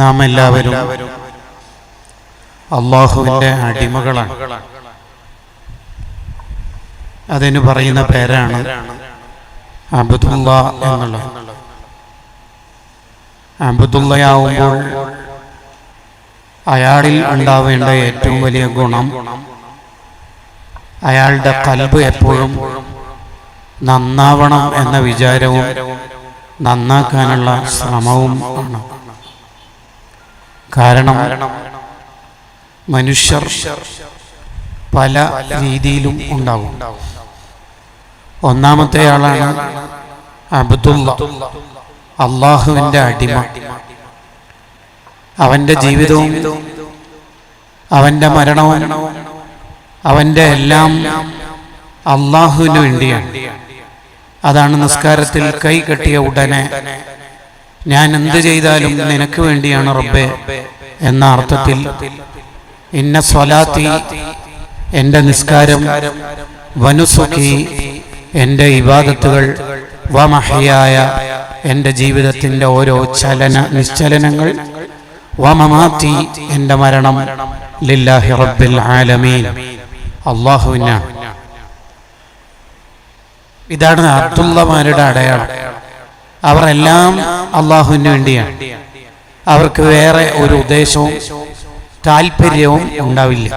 നാം എല്ലാവരും അല്ലാഹുവിൻ്റെ അടിമകളാണ്. അതിന് പറയുന്ന പേരാണ് അബ്ദുല്ലാ എന്നുള്ളത്. അബ്ദുല്ലയാവുമ്പോൾ അയാളിൽ ഉണ്ടാവേണ്ട ഏറ്റവും വലിയ ഗുണം അയാളുടെ ഖൽബ് എപ്പോഴും നന്നാവണം എന്ന വിചാരവും നന്നാക്കാനുള്ള ശ്രമവും ആണ്. കാരണം മനുഷ്യർ പല രീതിയിലും ഉണ്ടാവും. ഒന്നാമത്തെ ആളാണ് അബ്ദുല്ല, അള്ളാഹുവിൻ്റെ അടിമ. അവൻ്റെ ജീവിതവും അവൻ്റെ മരണവും അവൻ്റെ എല്ലാം അള്ളാഹുവിന് വേണ്ടിയാണ്. അതാണ് നിസ്കാരത്തിൽ കൈ കെട്ടിയ ഉടനെ ഞാൻ എന്ത് ചെയ്താലും നിനക്ക് വേണ്ടിയാണ് റബ്ബേ എന്ന അർത്ഥത്തിൽ ഇന്ന സ്വലാത്തി, എൻ്റെ നിസ്കാരം, വനുസുഖി, എൻ്റെ ഇബാദത്തുകൾ, വമഹയായ, എൻ്റെ ജീവിതത്തിൻ്റെ ഓരോ നിശ്ചലനങ്ങൾ, വമമാതി, എൻ്റെ മരണം, ലില്ലാഹി റബ്ബിൽ ആലമീൻ, അല്ലാഹുവിനാണ്. ഇതാണ് അബ്ദുള്ളമാരുടെ അടയാളം. അവർ എല്ലാം അള്ളാഹുവിന് വേണ്ടിയാണ്. അവർക്ക് വേറെ ഒരു ഉദ്ദേശവും താല്പര്യവും ഉണ്ടാവില്ല.